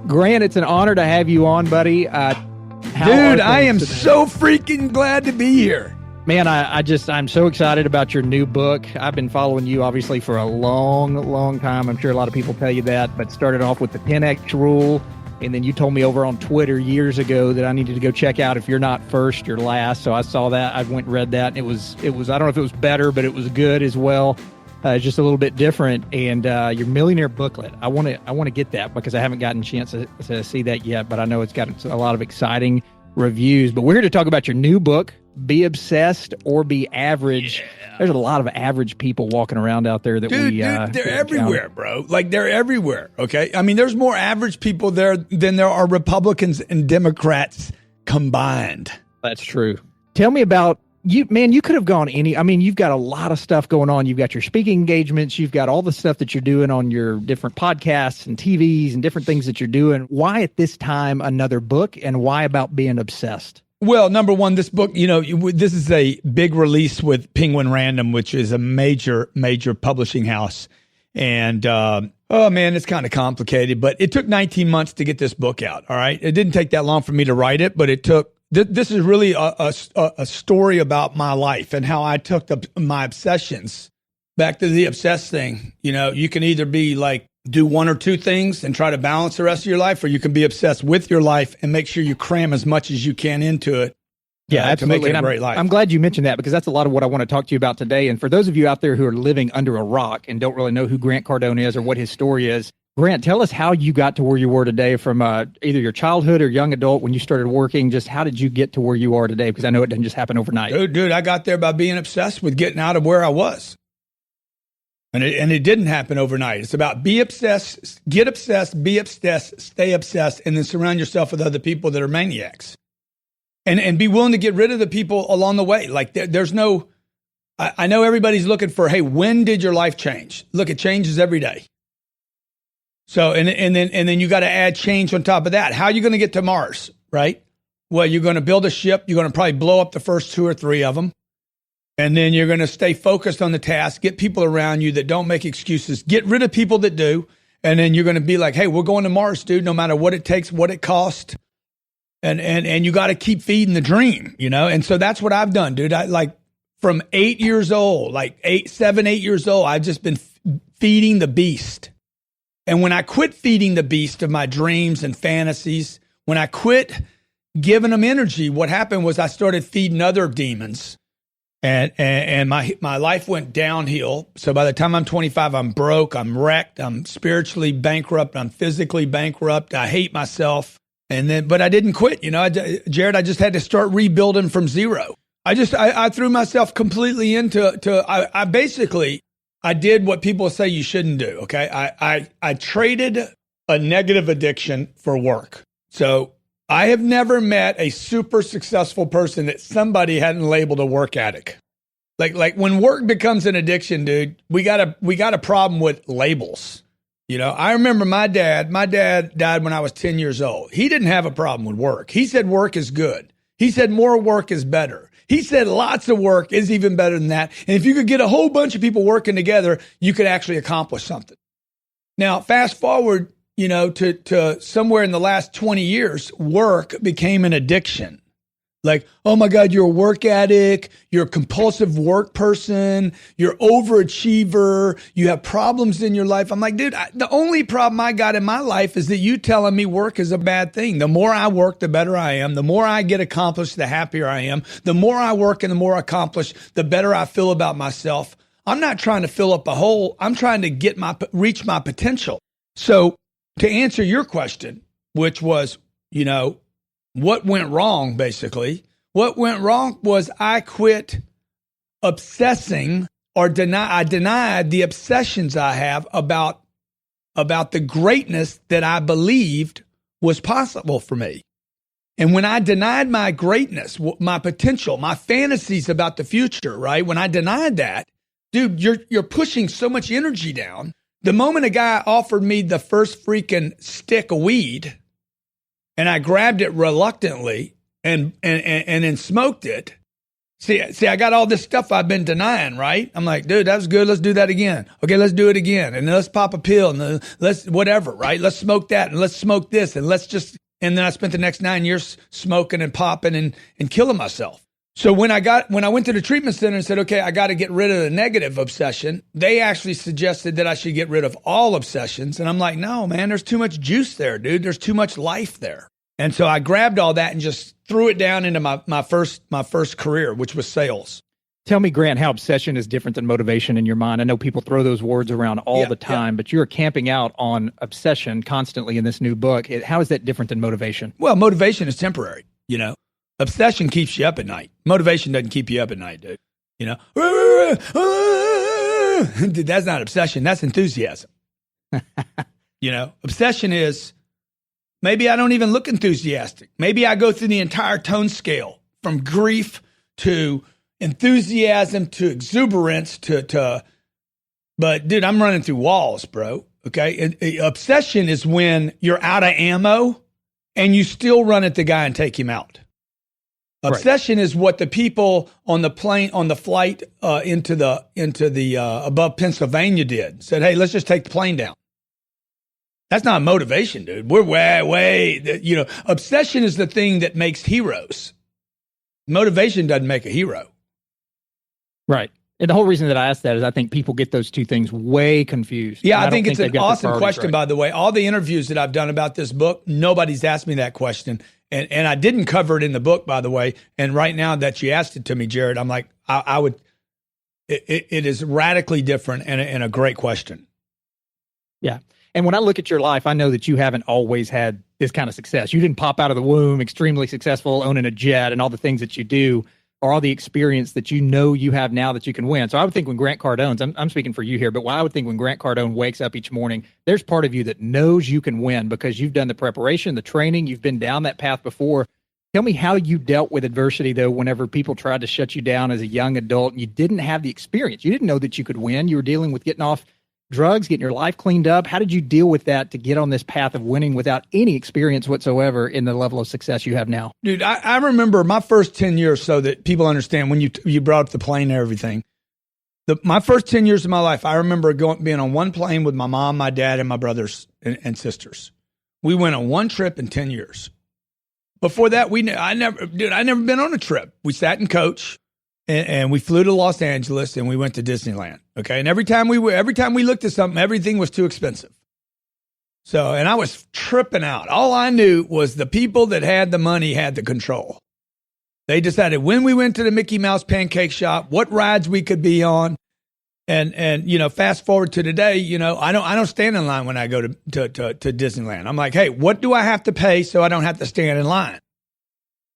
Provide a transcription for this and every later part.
Grant, it's an honor to have you on, buddy. Dude, I am so freaking glad to be here. Man, I'm so excited about your new book. I've been following you, obviously, for a long time. I'm sure a lot of people tell you that, but started off with the 10X rule. And then you told me over on Twitter years ago that I needed to go check out if you're not first, you're last. So I saw that. I went and read that. And it was, I don't know if it was better, but it was good as well. It's just a little bit different. And your millionaire booklet, I want to get that because I haven't gotten a chance to see that yet, but I know it's got a lot of exciting reviews. But we're here to talk about your new book, Be Obsessed or Be Average. Yeah. There's a lot of average people walking around out there that dude, they're everywhere, bro. Like, they're everywhere, okay? I mean, there's more average people there than there are Republicans and Democrats combined. That's true. Tell me about you, man. You could have gone you've got a lot of stuff going on. You've got your speaking engagements. You've got all the stuff that you're doing on your different podcasts and TVs and different things that you're doing. Why at this time another book, and why about being obsessed? Well, number one, this book, this is a big release with Penguin Random, which is a major publishing house. And, oh man, it's kind of complicated, but it took 19 months to get this book out. All right. It didn't take that long for me to write it, but it took, this is really a story about my life and how I took my obsessions back to the obsessed thing. You can either be like, do one or two things and try to balance the rest of your life, or you can be obsessed with your life and make sure you cram as much as you can into it. Yeah, absolutely. To make it a great life. I'm glad you mentioned that because that's a lot of what I want to talk to you about today. And for those of you out there who are living under a rock and don't really know who Grant Cardone is or what his story is, Grant, tell us how you got to where you were today from either your childhood or young adult when you started working. Just how did you get to where you are today? Because I know it didn't just happen overnight. Dude, I got there by being obsessed with getting out of where I was. And it didn't happen overnight. It's about be obsessed, get obsessed, be obsessed, stay obsessed, and then surround yourself with other people that are maniacs. And be willing to get rid of the people along the way. Like there's no, I know everybody's looking for, hey, when did your life change? Look, it changes every day. So, and then you got to add change on top of that. How are you going to get to Mars, right? Well, you're going to build a ship. You're going to probably blow up the first 2 or 3 of them. And then you're going to stay focused on the task, get people around you that don't make excuses, get rid of people that do. And then you're going to be like, hey, we're going to Mars, dude, no matter what it takes, what it costs. And you got to keep feeding the dream, And so that's what I've done, dude. I like from 8 years old, like 7, 8 years old, I've just been feeding the beast. And when I quit feeding the beast of my dreams and fantasies, when I quit giving them energy, what happened was I started feeding other demons. And my life went downhill. So by the time I'm 25, I'm broke, I'm wrecked, I'm spiritually bankrupt, I'm physically bankrupt, I hate myself. But I didn't quit, Jared, I just had to start rebuilding from zero. I threw myself completely into I did what people say you shouldn't do. Okay. I traded a negative addiction for work. So I have never met a super successful person that somebody hadn't labeled a work addict. Like when work becomes an addiction, dude, we got a problem with labels. I remember my dad died when I was 10 years old. He didn't have a problem with work. He said work is good. He said more work is better. He said lots of work is even better than that. And if you could get a whole bunch of people working together, you could actually accomplish something. Now, fast forward, to somewhere in the last 20 years, work became an addiction. Like, oh my God, you're a work addict, you're a compulsive work person, you're overachiever, you have problems in your life. I'm like, dude, the only problem I got in my life is that you telling me work is a bad thing. The more I work, the better I am. The more I get accomplished, the happier I am. The more I work and the more I accomplish, the better I feel about myself. I'm not trying to fill up a hole. I'm trying to reach my potential. So to answer your question, which was, what went wrong, basically? What went wrong was I quit obsessing I denied the obsessions I have about the greatness that I believed was possible for me. And when I denied my greatness, my potential, my fantasies about the future, right? When I denied that, dude, you're pushing so much energy down. The moment a guy offered me the first freaking stick of weed, and I grabbed it reluctantly and then smoked it, See, I got all this stuff I've been denying, right? I'm like, dude, that was good. Let's do that again. Okay, let's do it again. And let's pop a pill and let's whatever, right? Let's smoke that and let's smoke this and and then I spent the next 9 years smoking and popping and killing myself. So when I went to the treatment center and said, okay, I got to get rid of the negative obsession, they actually suggested that I should get rid of all obsessions. And I'm like, no, man, there's too much juice there, dude. There's too much life there. And so I grabbed all that and just threw it down into my first career, which was sales. Tell me, Grant, how obsession is different than motivation in your mind. I know people throw those words around all the time, but you're camping out on obsession constantly in this new book. How is that different than motivation? Well, motivation is temporary, you know. Obsession keeps you up at night. Motivation doesn't keep you up at night, dude. You know, dude, that's not obsession. That's enthusiasm. You know, obsession is maybe I don't even look enthusiastic. Maybe I go through the entire tone scale from grief to enthusiasm to exuberance but dude, I'm running through walls, bro. Okay. Obsession is when you're out of ammo and you still run at the guy and take him out. Obsession is what the people on the flight into the above Pennsylvania did. Said, hey, let's just take the plane down. That's not motivation, dude. We're way, you know, obsession is the thing that makes heroes. Motivation doesn't make a hero. Right. And the whole reason that I asked that is I think people get those two things way confused. Yeah, I think it's an awesome question, by the way. All the interviews that I've done about this book, nobody's asked me that question. And I didn't cover it in the book, by the way. And right now that you asked it to me, Jared, I'm like, I would, it is radically different and a great question. Yeah. And when I look at your life, I know that you haven't always had this kind of success. You didn't pop out of the womb extremely successful, owning a jet and all the things that you do, or all the experience that you know you have now that you can win. So I would think when Grant Cardone's, I'm speaking for you here, but I would think when Grant Cardone wakes up each morning, there's part of you that knows you can win because you've done the preparation, the training, you've been down that path before. Tell me how you dealt with adversity, though, whenever people tried to shut you down as a young adult and you didn't have the experience. You didn't know that you could win. You were dealing with getting off drugs, getting your life cleaned up. How did you deal with that to get on this path of winning without any experience whatsoever in the level of success you have now? Dude, I remember my first 10 years, so that people understand when you brought up the plane and everything. My first 10 years of my life, I remember being on one plane with my mom, my dad, and my brothers and sisters. We went on one trip in 10 years. Before that, I never been on a trip. We sat in coach. And we flew to Los Angeles and we went to Disneyland. Okay. And every time we looked at something, everything was too expensive. So, and I was tripping out. All I knew was the people that had the money had the control. They decided when we went to the Mickey Mouse pancake shop, what rides we could be on. And, you know, fast forward to today, you know, I don't stand in line when I go to Disneyland. I'm like, hey, what do I have to pay so I don't have to stand in line?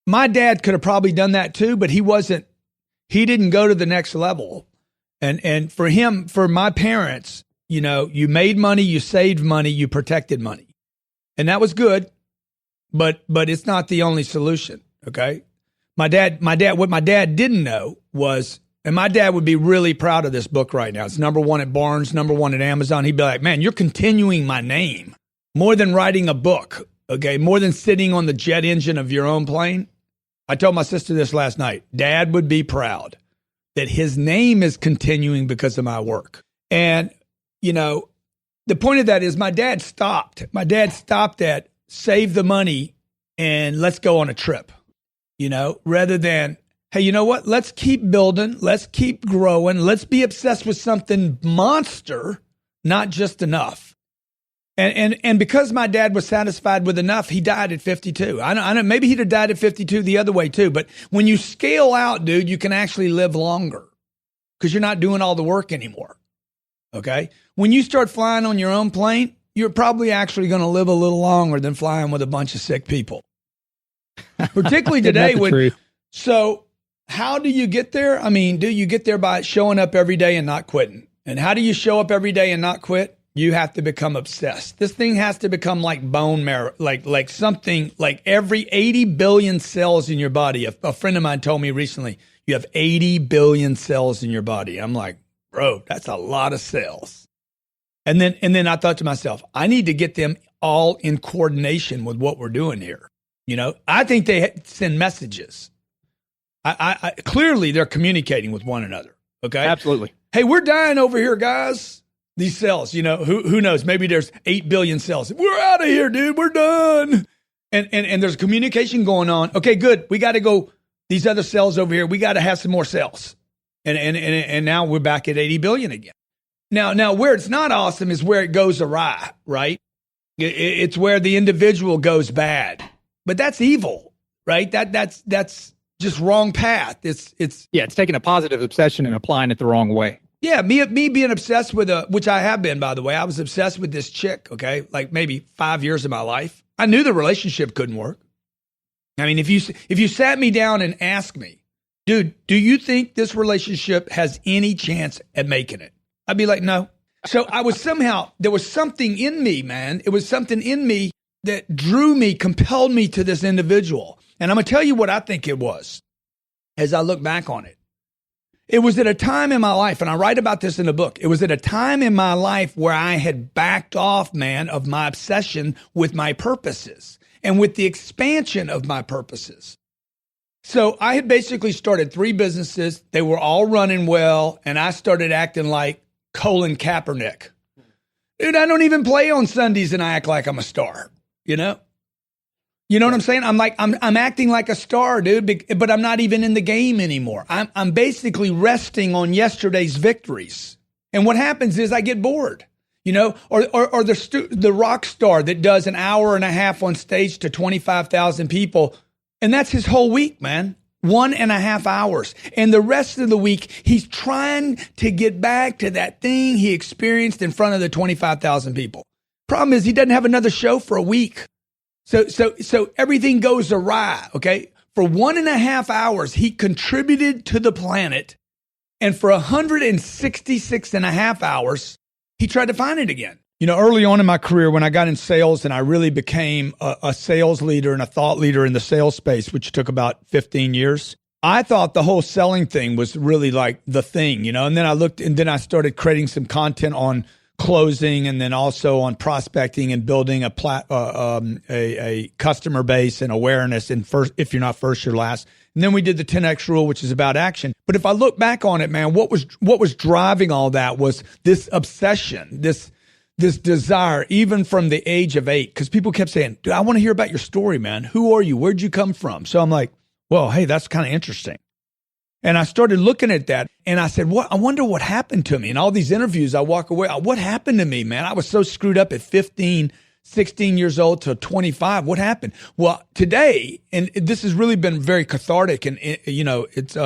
My dad could have probably done that too, but he didn't go to the next level. And for my parents, you know, you made money, you saved money, you protected money. And that was good, but it's not the only solution. Okay. What my dad didn't know was, and my dad would be really proud of this book right now. It's #1 at Barnes, #1 at Amazon. He'd be like, man, you're continuing my name more than writing a book. Okay. More than sitting on the jet engine of your own plane. I told my sister this last night. Dad would be proud that his name is continuing because of my work. And, you know, the point of that is my dad stopped. My dad stopped at save the money and let's go on a trip, you know, rather than, hey, you know what? Let's keep building. Let's keep growing. Let's be obsessed with something monster, not just enough. And because my dad was satisfied with enough, he died at 52. I know maybe he'd have died at 52 the other way too. But when you scale out, dude, you can actually live longer because you're not doing all the work anymore. Okay. When you start flying on your own plane, you're probably actually going to live a little longer than flying with a bunch of sick people. Particularly today. So how do you get there? I mean, do you get there by showing up every day and not quitting? And how do you show up every day and not quit? You have to become obsessed. This thing has to become like bone marrow, like something like every 80 billion cells in your body. A friend of mine told me recently, you have 80 billion cells in your body. I'm like, bro, that's a lot of cells. And then I thought to myself, I need to get them all in coordination with what we're doing here. You know, I think they send messages. Clearly they're communicating with one another. Okay. Absolutely. Hey, we're dying over here, guys. These cells, who knows? Maybe there's 8 billion cells. We're out of here, dude. We're done. And there's communication going on. Okay, good. We got to go. These other cells over here, we got to have some more cells. And now we're back at 80 billion again. Now where it's not awesome is where it goes awry, right? It's where the individual goes bad. But that's evil, right? That's just wrong path. It's taking a positive obsession and applying it the wrong way. Yeah, me being obsessed with which I have been, by the way. I was obsessed with this chick, okay, like maybe 5 years of my life. I knew the relationship couldn't work. I mean, if you sat me down and asked me, dude, do you think this relationship has any chance at making it? I'd be like, no. So there was something in me, man. It was something in me that drew me, compelled me to this individual. And I'm going to tell you what I think it was as I look back on it. It was at a time in my life, and I write about this in the book. It was at a time in my life where I had backed off, man, of my obsession with my purposes and with the expansion of my purposes. So I had basically started 3 businesses. They were all running well, and I started acting like Colin Kaepernick. Dude, I don't even play on Sundays, and I act like I'm a star, You know what I'm saying? I'm acting like a star, dude, but I'm not even in the game anymore. I'm basically resting on yesterday's victories. And what happens is I get bored, or the rock star that does an hour and a half on stage to 25,000 people. And that's his whole week, man. 1.5 hours. And the rest of the week, he's trying to get back to that thing he experienced in front of the 25,000 people. Problem is he doesn't have another show for a week. So everything goes awry, okay? For 1.5 hours, he contributed to the planet. And for 166.5 hours, he tried to find it again. Early on in my career, when I got in sales and I really became a sales leader and a thought leader in the sales space, which took about 15 years, I thought the whole selling thing was really like the thing, And then I started creating some content on closing, and then also on prospecting and building a customer base and awareness. And first, if you're not first, you're last. And then we did the 10X rule, which is about action. But if I look back on it, man, what was driving all that was this obsession, this desire, even from the age of 8, because people kept saying, dude, I want to hear about your story, man. Who are you? Where'd you come from? So I'm like, well, hey, that's kind of interesting. And I started looking at that, and I said, I wonder what happened to me. In all these interviews, I walk away, what happened to me, man? I was so screwed up at 15, 16 years old to 25. What happened? Well, today, and this has really been very cathartic, and it's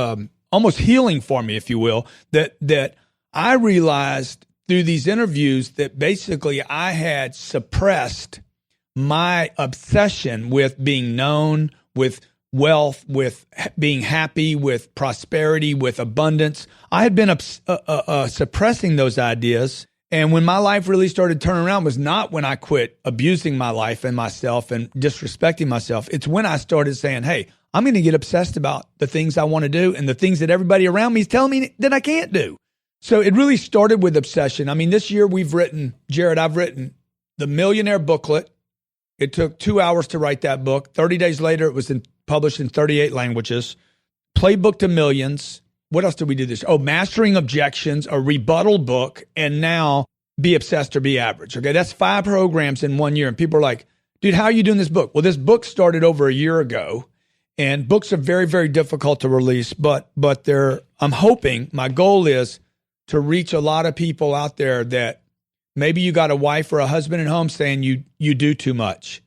almost healing for me, if you will, that I realized through these interviews that basically I had suppressed my obsession with being known, with wealth, with being happy, with prosperity, with abundance. I had been suppressing those ideas. And when my life really started turning around was not when I quit abusing my life and myself and disrespecting myself. It's when I started saying, hey, I'm going to get obsessed about the things I want to do and the things that everybody around me is telling me that I can't do. So it really started with obsession. I mean, this year I've written the Millionaire Booklet. It took 2 hours to write that book. 30 days later, it was published in 38 languages. Playbook to Millions. What else did we do this? Oh, Mastering Objections, a rebuttal book, and now Be Obsessed or Be Average. Okay, that's 5 programs in 1 year. And people are like, dude, how are you doing this book? Well, this book started over a year ago, and books are very, very difficult to release, but I'm hoping, my goal is to reach a lot of people out there that maybe you got a wife or a husband at home saying you do too much,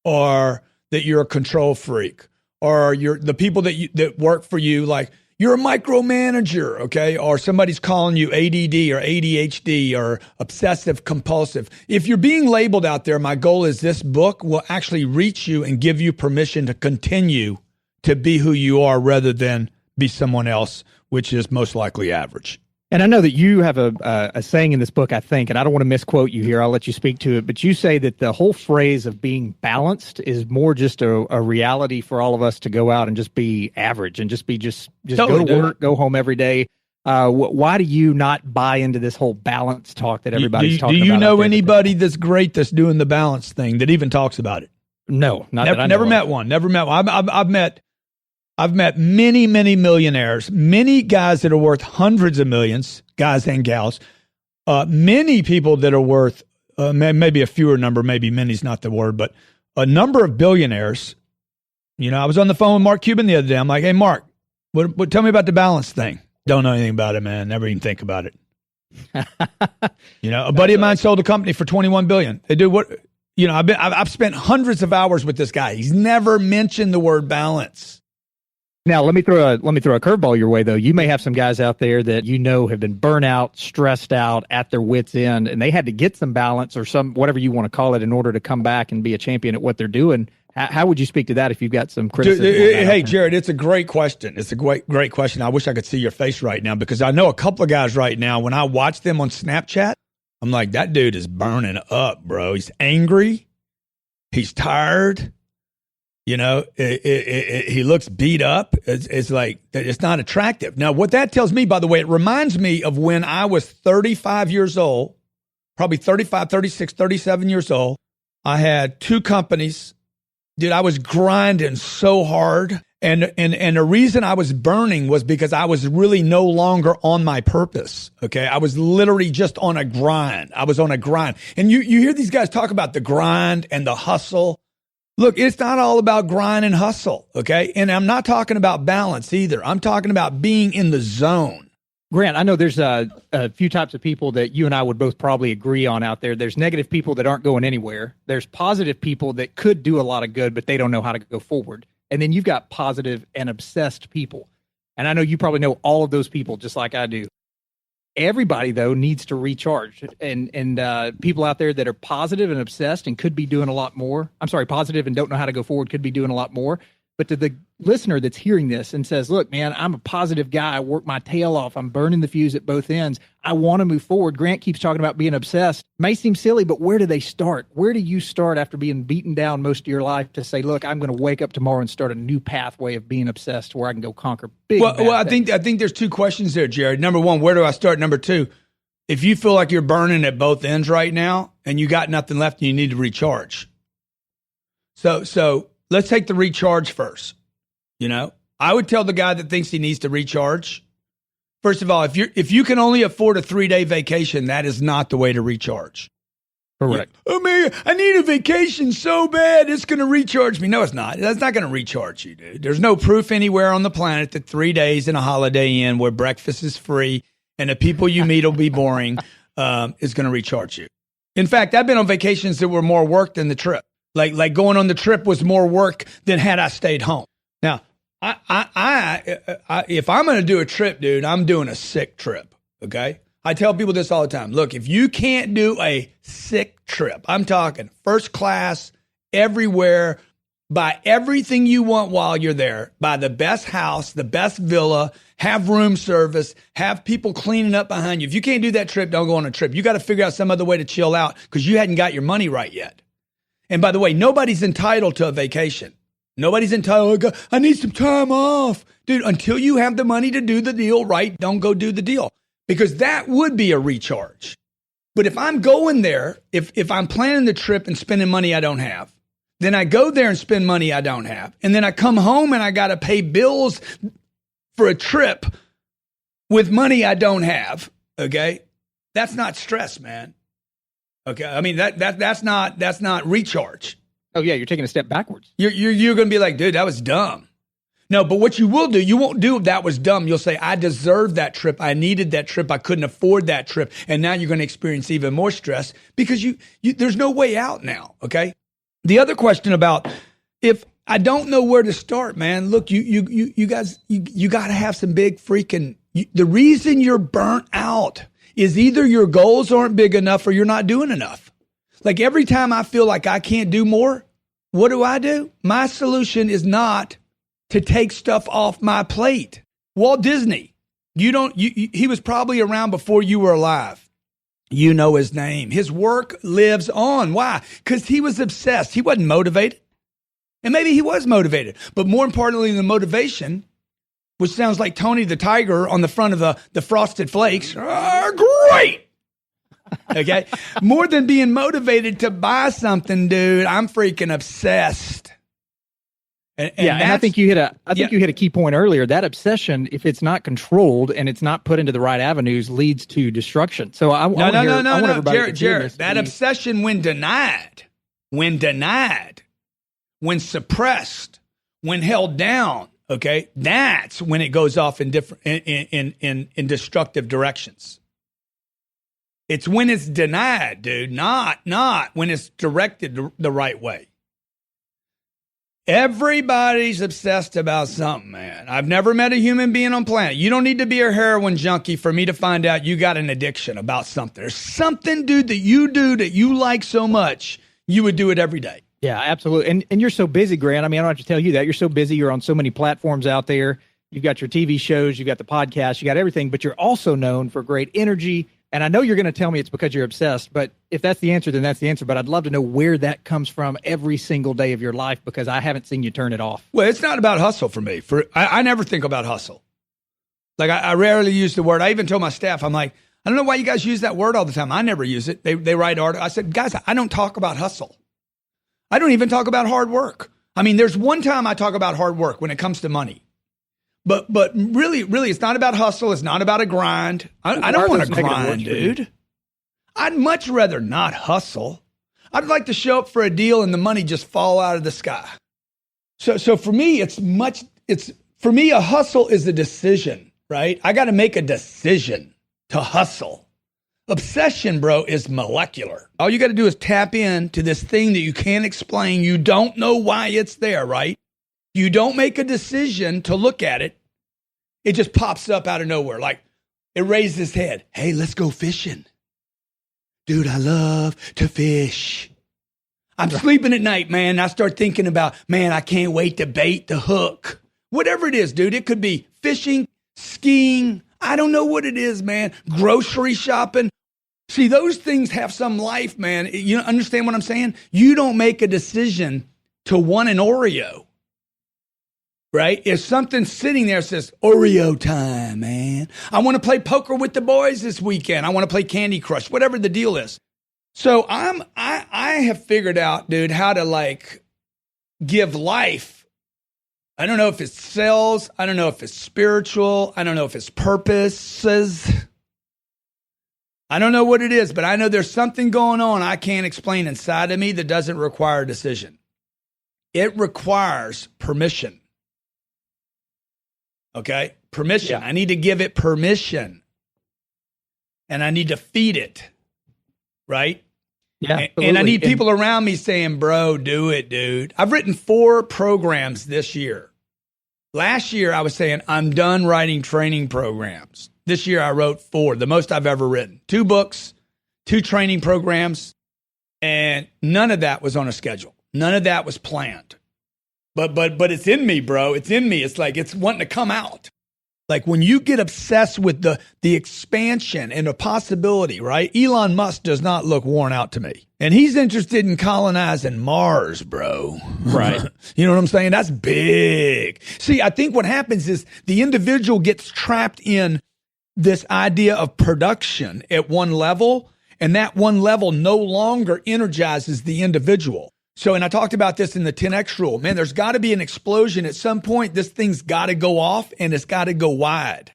or that you're a control freak, or you're the people that work for you, like you're a micromanager, okay? Or somebody's calling you ADD or ADHD or obsessive compulsive. If you're being labeled out there, my goal is this book will actually reach you and give you permission to continue to be who you are rather than be someone else, which is most likely average. And I know that you have a saying in this book, I think, and I don't want to misquote you here. I'll let you speak to it. But you say that the whole phrase of being balanced is more just a reality for all of us to go out and just be average and just totally go to work, go home every day. Why do you not buy into this whole balance talk that everybody's talking about? Do you know anybody that's great that's doing the balance thing that even talks about it? No, never met one. I've met I've met many, many millionaires, many guys that are worth hundreds of millions, guys and gals, many people that are worth maybe a fewer number, maybe many's not the word, but a number of billionaires. You know, I was on the phone with Mark Cuban the other day. I'm like, hey, Mark, tell me about the balance thing. Don't know anything about it, man. Never even think about it. You know, a buddy of mine sold a company for $21 billion. They do what, you know, I've spent hundreds of hours with this guy. He's never mentioned the word balance. Now, let me throw a curveball your way, though. You may have some guys out there that you know have been burnt out, stressed out, at their wits' end, and they had to get some balance or some whatever you want to call it in order to come back and be a champion at what they're doing. How would you speak to that if you've got some criticism? Hey, Jared, it's a great question. It's a great question. I wish I could see your face right now because I know a couple of guys right now, when I watch them on Snapchat, I'm like, that dude is burning up, bro. He's angry. He's tired. You know, he looks beat up. It's like, it's not attractive. Now, what that tells me, by the way, it reminds me of when I was 35 years old, probably 35, 36, 37 years old. I had 2 companies. Dude, I was grinding so hard. And the reason I was burning was because I was really no longer on my purpose. Okay. I was literally just on a grind. I was on a grind. And you hear these guys talk about the grind and the hustle. Look, it's not all about grind and hustle, okay? And I'm not talking about balance either. I'm talking about being in the zone. Grant, I know there's a few types of people that you and I would both probably agree on out there. There's negative people that aren't going anywhere. There's positive people that could do a lot of good, but they don't know how to go forward. And then you've got positive and obsessed people. And I know you probably know all of those people just like I do. Everybody, though, needs to recharge. And people out there that are positive and obsessed and could be doing a lot more. I'm sorry, positive and don't know how to go forward could be doing a lot more. But to the listener that's hearing this and says, look, man, I'm a positive guy. I work my tail off. I'm burning the fuse at both ends. I want to move forward. Grant keeps talking about being obsessed. May seem silly, but where do they start? Where do you start after being beaten down most of your life to say, look, I'm going to wake up tomorrow and start a new pathway of being obsessed where I can go conquer big Well, I think there's 2 questions there, Jared. Number 1, where do I start? Number 2, if you feel like you're burning at both ends right now and you got nothing left and you need to recharge. So let's take the recharge first. You know, I would tell the guy that thinks he needs to recharge. First of all, if you can only afford a 3-day vacation, that is not the way to recharge. Correct. Oh man, I need a vacation so bad it's going to recharge me. No, it's not. That's not going to recharge you, dude. There's no proof anywhere on the planet that 3 days in a Holiday Inn where breakfast is free and the people you meet will be boring is going to recharge you. In fact, I've been on vacations that were more work than the trip. Like going on the trip was more work than had I stayed home. Now, if I'm going to do a trip, dude, I'm doing a sick trip, okay? I tell people this all the time. Look, if you can't do a sick trip, I'm talking first class, everywhere, buy everything you want while you're there, buy the best house, the best villa, have room service, have people cleaning up behind you. If you can't do that trip, don't go on a trip. You got to figure out some other way to chill out because you hadn't got your money right yet. And by the way, nobody's entitled to a vacation. Nobody's entitled, I need some time off. Dude, until you have the money to do the deal right, don't go do the deal. Because that would be a recharge. But if I'm going there, if I'm planning the trip and spending money I don't have, then I go there and spend money I don't have. And then I come home and I got to pay bills for a trip with money I don't have. Okay? That's not stress, man. Okay? I mean, that's not recharge. Oh, yeah, you're taking a step backwards. You're going to be like, dude, that was dumb. No, but what you will do, you won't do that was dumb. You'll say, I deserved that trip. I needed that trip. I couldn't afford that trip. And now you're going to experience even more stress because there's no way out now, okay? The other question about if I don't know where to start, man, look, you guys, you got to have some big freaking, the reason you're burnt out is either your goals aren't big enough or you're not doing enough. Like every time I feel like I can't do more, what do? My solution is not to take stuff off my plate. Walt Disney, he was probably around before you were alive. You know his name. His work lives on. Why? Because he was obsessed. He wasn't motivated. And maybe he was motivated. But more importantly than motivation, which sounds like Tony the Tiger on the front of the Frosted Flakes. Great! Okay? More than being motivated to buy something, dude, I'm freaking obsessed. And I think you hit a key point earlier. That obsession, if it's not controlled and it's not put into the right avenues, leads to destruction. So no, Jared, that obsession, when denied, when suppressed, when held down, okay, that's when it goes off in different in destructive directions. It's when it's denied, dude, not when it's directed the right way. Everybody's obsessed about something, man. I've never met a human being on planet. You don't need to be a heroin junkie for me to find out you got an addiction about something. There's something, dude, that you do that you like so much, you would do it every day. Yeah, absolutely. And you're so busy, Grant. I mean, I don't have to tell you that. You're so busy. You're on so many platforms out there. You've got your TV shows, you've got the podcast, you got everything, but you're also known for great energy. And I know you're going to tell me it's because you're obsessed, but if that's the answer, then that's the answer. But I'd love to know where that comes from every single day of your life, because I haven't seen you turn it off. Well, it's not about hustle for me. I never think about hustle. Like I rarely use the word. I even told my staff, I'm like, I don't know why you guys use that word all the time. I never use it. They write articles. I said, guys, I don't talk about hustle. I don't even talk about hard work. I mean, there's one time I talk about hard work when it comes to money. But really, it's not about hustle. It's not about a grind. I don't want to grind, dude. I'd much rather not hustle. I'd like to show up for a deal and the money just fall out of the sky. So for me, for me, a hustle is a decision, right? I got to make a decision to hustle. Obsession, bro, is molecular. All you got to do is tap in to this thing that you can't explain. You don't know why it's there, right? You don't make a decision to look at it. It just pops up out of nowhere. Like it raised its head. Hey, let's go fishing. Dude, I love to fish. I'm sleeping at night, man. I start thinking about, man, I can't wait to bait the hook. Whatever it is, dude. It could be fishing, skiing. I don't know what it is, man. Grocery shopping. See, those things have some life, man. You understand what I'm saying? You don't make a decision to want an Oreo. Right? If something's sitting there that says, Oreo time, man. I want to play poker with the boys this weekend. I want to play Candy Crush, whatever the deal is. So I have figured out, dude, how to like give life. I don't know if it's cells. I don't know if it's spiritual. I don't know if it's purposes. I don't know what it is, but I know there's something going on I can't explain inside of me that doesn't require a decision. It requires permission. Okay? Permission. Yeah. I need to give it permission. And I need to feed it. Right? Yeah. And I need people around me saying, bro, do it, dude. I've written 4 programs this year. Last year, I was saying, I'm done writing training programs. This year, I wrote 4, the most I've ever written. 2 books, 2 training programs, and none of that was on a schedule. None of that was planned. But it's in me, bro. It's in me. It's like it's wanting to come out. Like when you get obsessed with the expansion and the possibility, right? Elon Musk does not look worn out to me. And he's interested in colonizing Mars, bro. Right. You know what I'm saying? That's big. See, I think what happens is the individual gets trapped in this idea of production at one level, and that one level no longer energizes the individual. So, and I talked about this in the 10X rule. Man, there's got to be an explosion. At some point, this thing's got to go off and it's got to go wide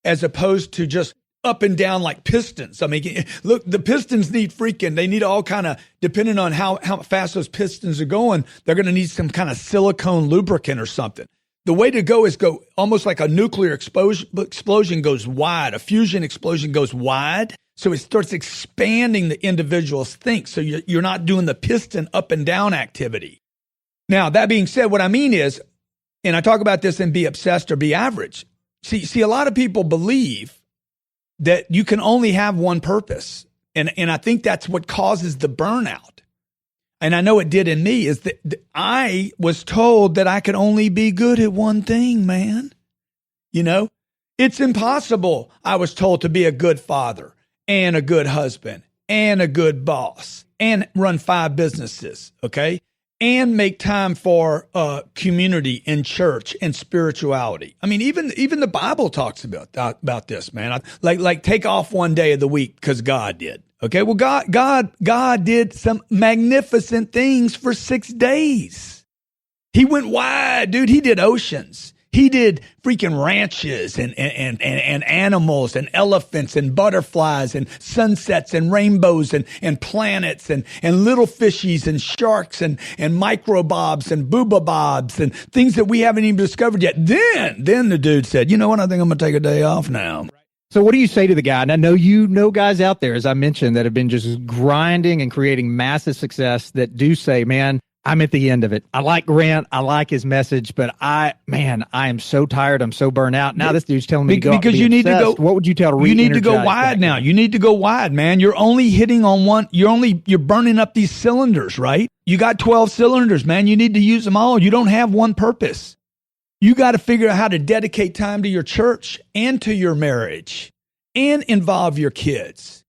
as opposed to just up and down like pistons. I mean, look, the pistons need they need all kind of, depending on how fast those pistons are going, they're going to need some kind of silicone lubricant or something. The way to go is go almost like a nuclear explosion goes wide. A fusion explosion goes wide. So it starts expanding the individual's think. So you're not doing the piston up and down activity. Now, that being said, what I mean is, and I talk about this in Be Obsessed or Be Average. See, a lot of people believe that you can only have one purpose. And I think that's what causes the burnout. And I know it did in me, is that I was told that I could only be good at one thing, man. You know, it's impossible, I was told, to be a good father and a good husband and a good boss and run 5 businesses, okay? And make time for community and church and spirituality. I mean, even the Bible talks about this, man. Like take off one day of the week because God did. Okay, well, God did some magnificent things for 6 days. He went wide, dude. He did oceans. He did freaking ranches and animals and elephants and butterflies and sunsets and rainbows and planets and little fishies and sharks and microbobs and boobabobs and things that we haven't even discovered yet. Then the dude said, you know what? I think I'm going to take a day off now. So what do you say to the guy? And I know you know guys out there, as I mentioned, that have been just grinding and creating massive success that do say, man, I'm at the end of it. I like Grant. I like his message, but I am so tired. I'm so burnt out. Now this dude's telling me to go out because and be you need obsessed. to go. What would you tell to You need to go wide now. You need to go wide, man. You're only hitting on one. You're burning up these cylinders, right? You got 12 cylinders, man. You need to use them all. You don't have one purpose. You got to figure out how to dedicate time to your church and to your marriage and involve your kids.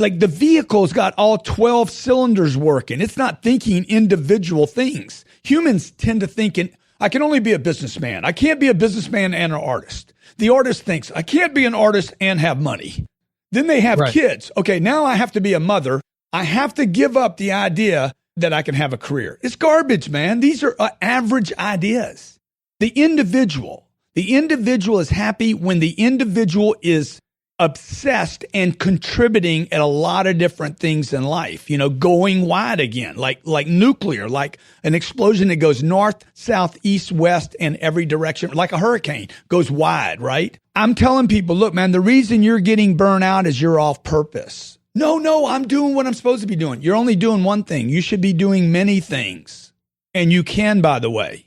Like the vehicle's got all 12 cylinders working. It's not thinking individual things. Humans tend to think I can only be a businessman. I can't be a businessman and an artist. The artist thinks, I can't be an artist and have money. Then they have kids. Okay, now I have to be a mother. I have to give up the idea that I can have a career. It's garbage, man. These are average ideas. The individual is happy when the individual is obsessed and contributing at a lot of different things in life, going wide again, like nuclear, like an explosion that goes north, south, east, west, and every direction, like a hurricane goes wide, right? I'm telling people, look, man, the reason you're getting burned out is you're off purpose. No, I'm doing what I'm supposed to be doing. You're only doing one thing. You should be doing many things. And you can, by the way.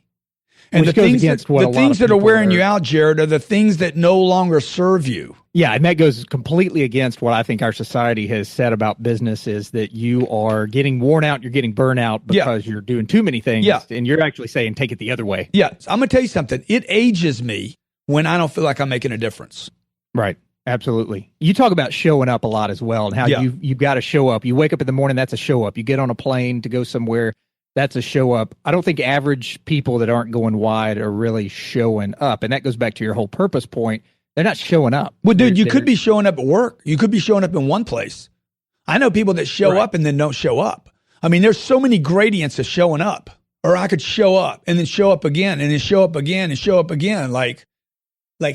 And the things that are wearing you out, Jared, are the things that no longer serve you. Yeah, and that goes completely against what I think our society has said about business is that you are getting worn out, you're getting burnt out because you're doing too many things, and you're actually saying take it the other way. Yeah, I'm going to tell you something. It ages me when I don't feel like I'm making a difference. Right, absolutely. You talk about showing up a lot as well and how you've got to show up. You wake up in the morning, that's a show up. You get on a plane to go somewhere, that's a show up. I don't think average people that aren't going wide are really showing up. And that goes back to your whole purpose point. They're not showing up. Well, dude, you could be showing up at work. You could be showing up in one place. I know people that show up and then don't show up. I mean, there's so many gradients of showing up. Or I could show up and then show up again and then show up again and show up again. Like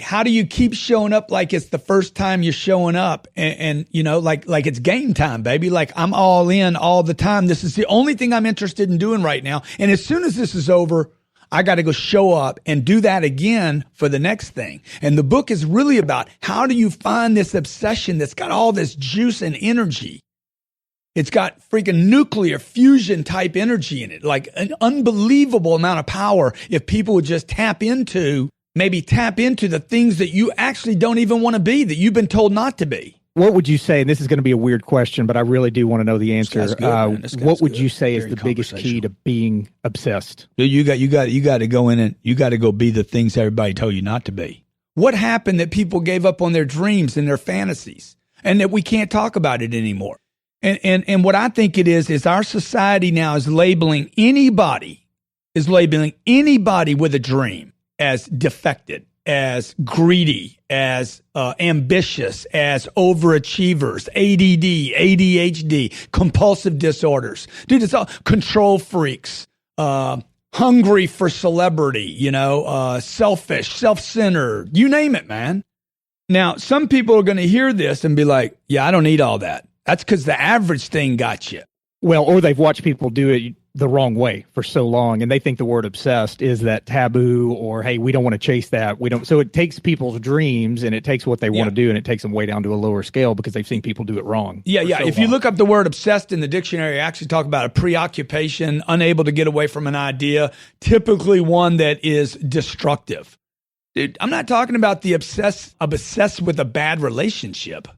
how do you keep showing up like it's the first time you're showing up and like it's game time, baby. Like I'm all in all the time. This is the only thing I'm interested in doing right now. And as soon as this is over, I got to go show up and do that again for the next thing. And the book is really about how do you find this obsession that's got all this juice and energy. It's got freaking nuclear fusion type energy in it, like an unbelievable amount of power if people would just tap into the things that you actually don't even want to be, that you've been told not to be. What would you say, and this is going to be a weird question, but I really do want to know the answer. What would you say is the biggest key to being obsessed? You got to go in and you got to go be the things everybody told you not to be. What happened that people gave up on their dreams and their fantasies and that we can't talk about it anymore? And what I think it is our society now is labeling anybody with a dream as defected, as greedy, as ambitious, as overachievers, ADD, ADHD, compulsive disorders. Dude, it's all control freaks, hungry for celebrity, selfish, self-centered, you name it, man. Now, some people are going to hear this and be like, yeah, I don't need all that. That's because the average thing got you. Well, or they've watched people do it the wrong way for so long, and they think the word obsessed is that taboo, or hey, we don't want to chase that. We don't. So it takes people's dreams and it takes what they want to do, and it takes them way down to a lower scale because they've seen people do it wrong. Yeah. If you look up the word obsessed in the dictionary, actually talk about a preoccupation, unable to get away from an idea, typically one that is destructive. Dude, I'm not talking about the obsessed with a bad relationship.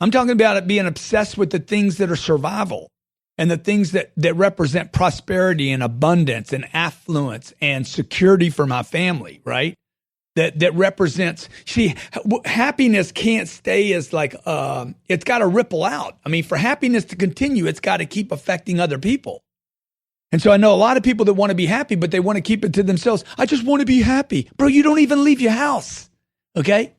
I'm talking about it being obsessed with the things that are survival. And the things that represent prosperity and abundance and affluence and security for my family, right? That represents, happiness can't stay as like, it's got to ripple out. I mean, for happiness to continue, it's got to keep affecting other people. And so I know a lot of people that want to be happy, but they want to keep it to themselves. I just want to be happy. Bro, you don't even leave your house, okay?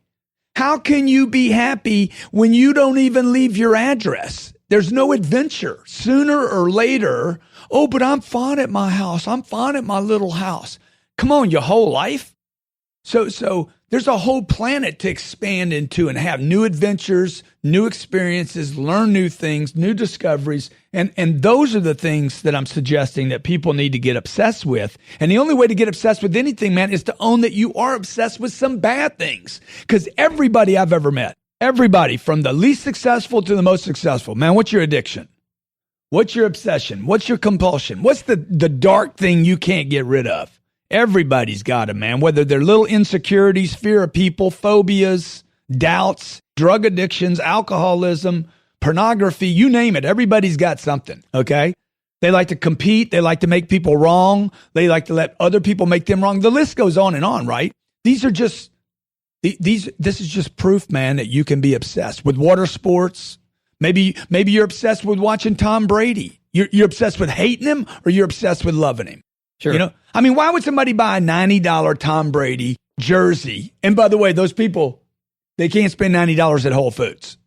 How can you be happy when you don't even leave your address? There's no adventure. Sooner or later, Oh, but I'm fine at my house. I'm fine at my little house. Come on, your whole life. So there's a whole planet to expand into and have new adventures, new experiences, learn new things, new discoveries. And those are the things that I'm suggesting that people need to get obsessed with. And the only way to get obsessed with anything, man, is to own that you are obsessed with some bad things. Because everybody I've ever met, everybody from the least successful to the most successful, man, what's your addiction? What's your obsession? What's your compulsion? What's the dark thing you can't get rid of? Everybody's got them, man, whether they're little insecurities, fear of people, phobias, doubts, drug addictions, alcoholism, pornography, you name it. Everybody's got something, okay? They like to compete. They like to make people wrong. They like to let other people make them wrong. The list goes on and on, right? This is just proof, man, that you can be obsessed with water sports. Maybe you're obsessed with watching Tom Brady. You're obsessed with hating him, or you're obsessed with loving him. Sure. You know, I mean, why would somebody buy a $90 Tom Brady jersey? And by the way, those people, they can't spend $90 at Whole Foods.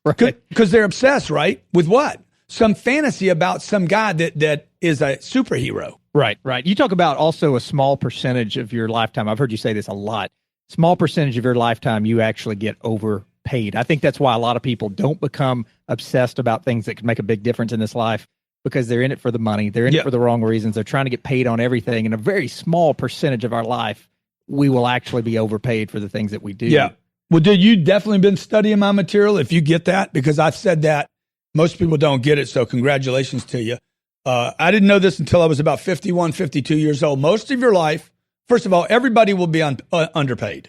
Right. Because they're obsessed, right? With what? Some fantasy about some guy that is a superhero. Right. You talk about also a small percentage of your lifetime. I've heard you say this a lot. Small percentage of your lifetime you actually get overpaid. I think that's why a lot of people don't become obsessed about things that can make a big difference in this life, because they're in it for the money. They're in it for the wrong reasons. They're trying to get paid on everything. And a very small percentage of our life, we will actually be overpaid for the things that we do. Yeah. Well, dude, you definitely been studying my material if you get that, because I've said that. Most people don't get it, so congratulations to you. I didn't know this until I was about 51, 52 years old. Most of your life, first of all, everybody will be underpaid.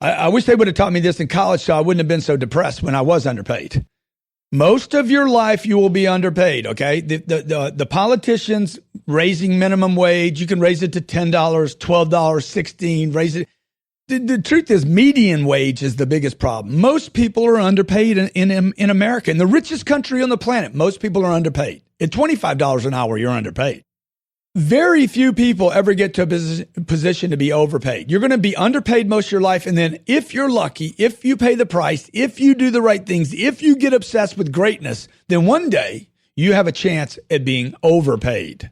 I wish they would have taught me this in college so I wouldn't have been so depressed when I was underpaid. Most of your life, you will be underpaid, okay? The politicians raising minimum wage, you can raise it to $10, $12, $16, raise it. The truth is, median wage is the biggest problem. Most people are underpaid in America. In the richest country on the planet, most people are underpaid. At $25 an hour, you're underpaid. Very few people ever get to a position to be overpaid. You're going to be underpaid most of your life. And then if you're lucky, if you pay the price, if you do the right things, if you get obsessed with greatness, then one day you have a chance at being overpaid.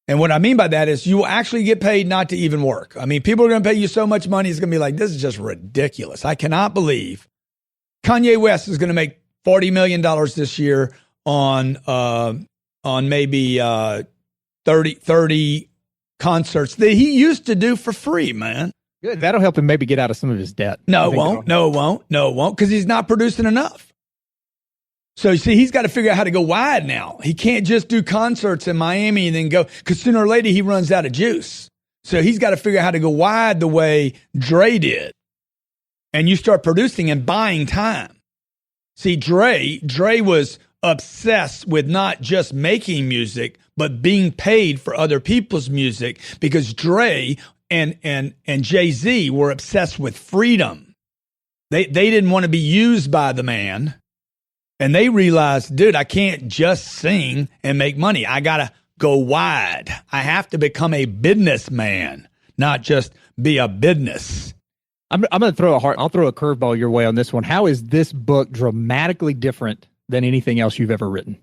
And what I mean by that is you will actually get paid not to even work. I mean, people are going to pay you so much money, it's going to be like, this is just ridiculous. I cannot believe Kanye West is going to make $40 million this year on maybe 30 concerts that he used to do for free, man. Good. That'll help him maybe get out of some of his debt. No, it won't, because he's not producing enough. So you see, he's got to figure out how to go wide now. He can't just do concerts in Miami and then go, because sooner or later he runs out of juice. So he's got to figure out how to go wide the way Dre did. And you start producing and buying time. See, Dre was obsessed with not just making music, but being paid for other people's music, because Dre and Jay-Z were obsessed with freedom. They didn't want to be used by the man. And they realized, dude, I can't just sing and make money. I got to go wide. I have to become a businessman, not just be a business. I'm going to I'll throw a curveball your way on this one. How is this book dramatically different than anything else you've ever written?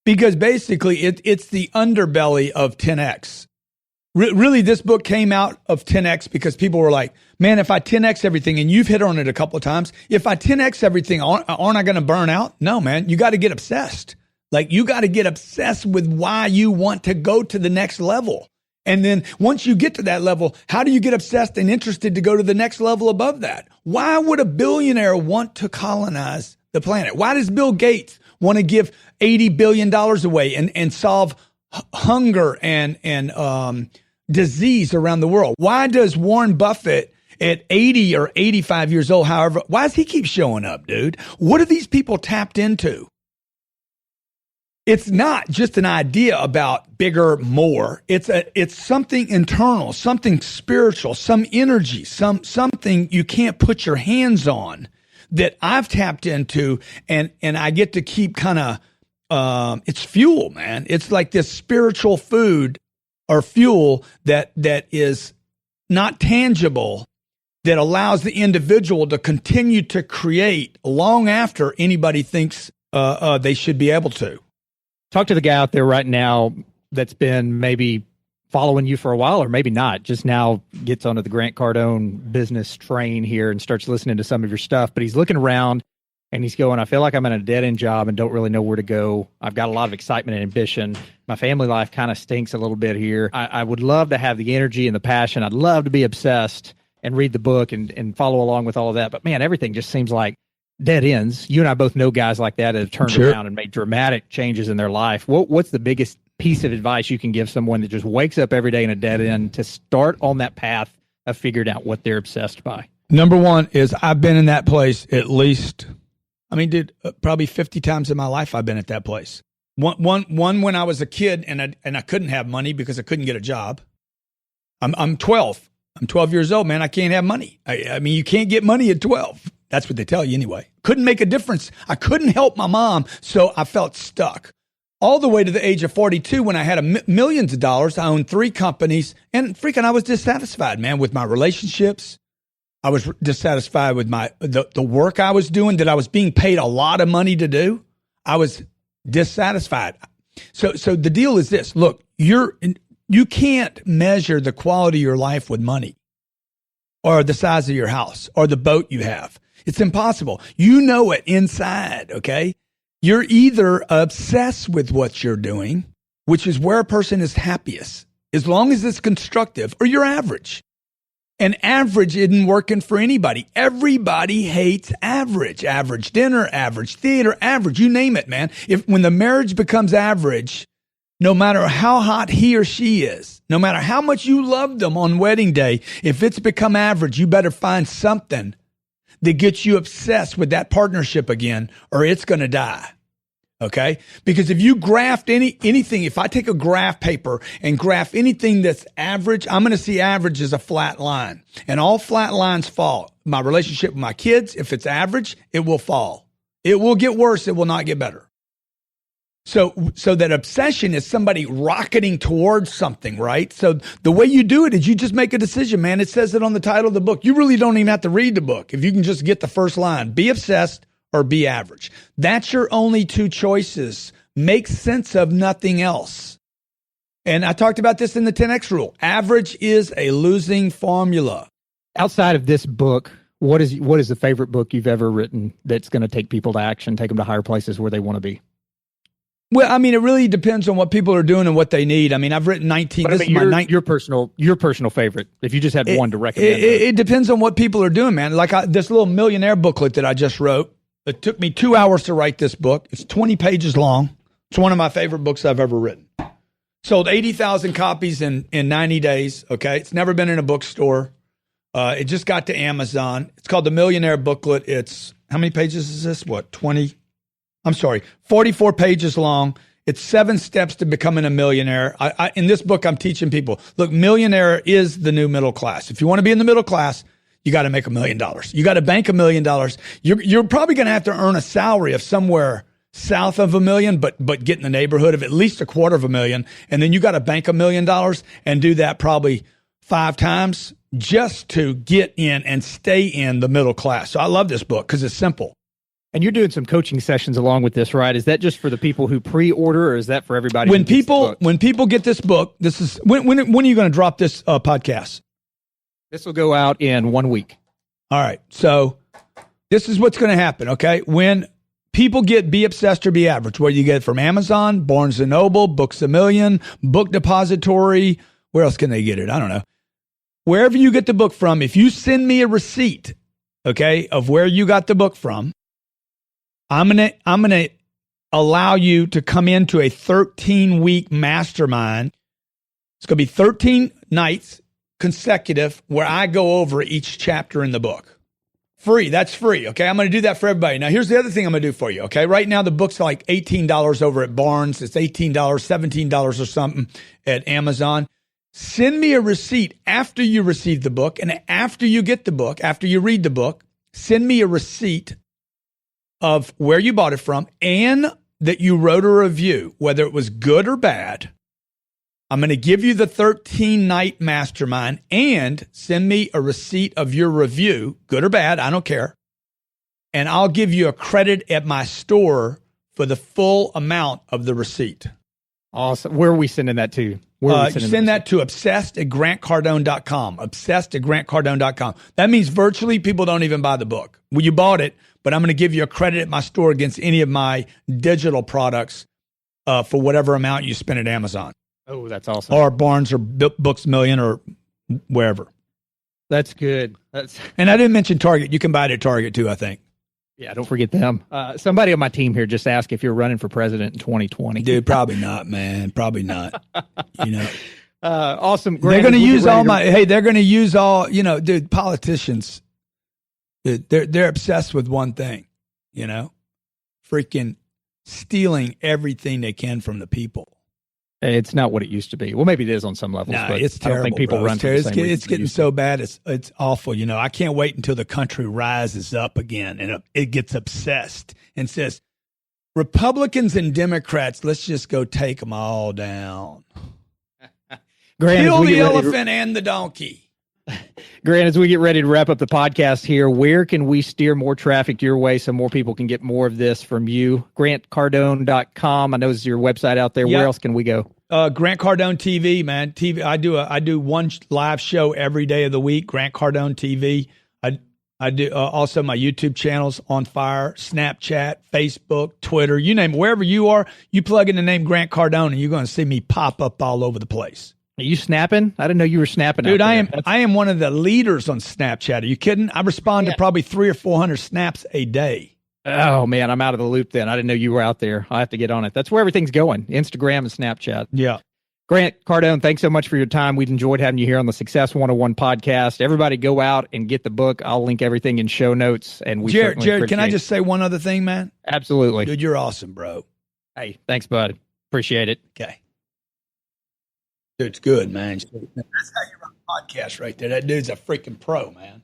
Because basically it's the underbelly of 10X. Really, this book came out of 10X because people were like, man, if I 10X everything, and you've hit on it a couple of times, if I 10X everything, aren't I going to burn out? No, man, you got to get obsessed. Like, you got to get obsessed with why you want to go to the next level. And then once you get to that level, how do you get obsessed and interested to go to the next level above that? Why would a billionaire want to colonize the planet? Why does Bill Gates want to give $80 billion away and solve hunger and disease around the world? Why does Warren Buffett at 80 or 85 years old, however, why does he keep showing up, dude? What are these people tapped into? It's not just an idea about bigger, more. It's something internal, something spiritual, some energy, something you can't put your hands on that I've tapped into, and I get to keep kind of, it's fuel, man. It's like this spiritual food or fuel that is not tangible, that allows the individual to continue to create long after anybody thinks they should be able to. Talk to the guy out there right now that's been maybe following you for a while, or maybe not, just now gets onto the Grant Cardone business train here and starts listening to some of your stuff, but he's looking around and he's going, I feel like I'm in a dead-end job and don't really know where to go. I've got a lot of excitement and ambition. My family life kind of stinks a little bit here. I would love to have the energy and the passion. I'd love to be obsessed and read the book and follow along with all of that. But man, everything just seems like dead ends. You and I both know guys like that have turned around and made dramatic changes in their life. What's the biggest piece of advice you can give someone that just wakes up every day in a dead end to start on that path of figuring out what they're obsessed by? Number one is I've been in that place at least, probably 50 times in my life I've been at that place. One when I was a kid and I couldn't have money because I couldn't get a job. I'm 12. I'm 12 years old, man. I can't have money. I mean, you can't get money at 12. That's what they tell you anyway. Couldn't make a difference. I couldn't help my mom, so I felt stuck. All the way to the age of 42 when I had millions of dollars. I owned 3 companies, and I was dissatisfied, man, with my relationships. I was dissatisfied with the work I was doing that I was being paid a lot of money to do. I was dissatisfied. So the deal is this. Look, you can't measure the quality of your life with money or the size of your house or the boat you have. It's impossible. You know it inside, okay? You're either obsessed with what you're doing, which is where a person is happiest, as long as it's constructive, or you're average. And average isn't working for anybody. Everybody hates average. Average dinner, average theater, average, you name it, man. When the marriage becomes average, no matter how hot he or she is, no matter how much you love them on wedding day, if it's become average, you better find something that gets you obsessed with that partnership again, or it's going to die. Okay? Because if you graph anything, if I take a graph paper and graph anything that's average, I'm going to see average as a flat line. And all flat lines fall. My relationship with my kids, if it's average, it will fall. It will get worse. It will not get better. So that obsession is somebody rocketing towards something, right? So the way you do it is you just make a decision, man. It says it on the title of the book. You really don't even have to read the book. If you can just get the first line, be obsessed or be average. That's your only 2 choices. Make sense of nothing else. And I talked about this in the 10X rule. Average is a losing formula. Outside of this book, what is the favorite book you've ever written that's going to take people to action, take them to higher places where they want to be? Well, I mean, it really depends on what people are doing and what they need. I mean, I've written 19. But this is your personal favorite. If you just had one to recommend, it depends on what people are doing, man. Like this little millionaire booklet that I just wrote. It took me 2 hours to write this book. It's 20 pages long. It's one of my favorite books I've ever written. Sold 80,000 copies in 90 days. Okay, it's never been in a bookstore. It just got to Amazon. It's called The Millionaire Booklet. It's how many pages is this? 44 pages long. It's 7 steps to becoming a millionaire. In this book, I'm teaching people, look, millionaire is the new middle class. If you want to be in the middle class, you got to make $1 million. You got to bank $1 million. You're probably going to have to earn a salary of somewhere south of $1 million, but get in the neighborhood of at least $250,000. And then you got to bank $1 million and do that probably 5 times just to get in and stay in the middle class. So I love this book because it's simple. And you're doing some coaching sessions along with this, right? Is that just for the people who pre-order, or is that for everybody? When people get this book, this is when are you going to drop this podcast? This will go out in 1 week. All right. So this is what's going to happen. Okay, when people get Be Obsessed or Be Average, where you get it from Amazon, Barnes & Noble, Books A Million, Book Depository. Where else can they get it? I don't know. Wherever you get the book from, if you send me a receipt, okay, of where you got the book from, I'm gonna allow you to come into a 13-week mastermind. It's gonna be 13 nights consecutive where I go over each chapter in the book. Free. That's free. Okay. I'm going to do that for everybody. Now, here's the other thing I'm going to do for you. Okay. Right now, the book's like $18 over at Barnes. It's $18, $17 or something at Amazon. Send me a receipt after you receive the book. And after you get the book, after you read the book, send me a receipt of where you bought it from and that you wrote a review, whether it was good or bad. I'm going to give you the 13-night mastermind and send me a receipt of your review, good or bad, I don't care. And I'll give you a credit at my store for the full amount of the receipt. Awesome. Where are we sending that to? You send that to obsessed@grantcardone.com. Obsessed@grantcardone.com. That means virtually people don't even buy the book. Well, you bought it, but I'm going to give you a credit at my store against any of my digital products for whatever amount you spend at Amazon. Oh, that's awesome. Or Barnes or Books Million or wherever. That's good. And I didn't mention Target. You can buy it at Target too, I think. Yeah, don't forget them. Somebody on my team here just asked if you're running for president in 2020. Dude, probably not, man. Probably not. Awesome. They're going to use all they're going to use all, dude, politicians, they're obsessed with one thing, freaking stealing everything they can from the people. It's not what it used to be. Well, maybe it is on some levels, but it's terrible. I don't think people run for the same reason. It's getting so bad. It's awful. I can't wait until the country rises up again and it gets obsessed and says, Republicans and Democrats, let's just go take them all down. Kill the elephant and the donkey. Grant, as we get ready to wrap up the podcast here, where can we steer more traffic your way so more people can get more of this from you? GrantCardone.com. I know this is your website out there. Yep. Where else can we go? Grant Cardone TV, man. TV. I do one live show every day of the week. Grant Cardone TV. I do also my YouTube channels on fire. Snapchat, Facebook, Twitter. You name it. Wherever you are, you plug in the name Grant Cardone, and you're going to see me pop up all over the place. Are you snapping? I didn't know you were snapping. Dude, I am one of the leaders on Snapchat. Are you kidding? I respond to probably 300 or 400 snaps a day. Oh, man, I'm out of the loop then. I didn't know you were out there. I have to get on it. That's where everything's going, Instagram and Snapchat. Yeah. Grant Cardone, thanks so much for your time. We've enjoyed having you here on the Success 101 podcast. Everybody go out and get the book. I'll link everything in show notes. And Jared, can I just say one other thing, man? Absolutely. Dude, you're awesome, bro. Hey, thanks, bud. Appreciate it. Okay. Dude, it's good, man. That's how you run a podcast right there. That dude's a freaking pro, man.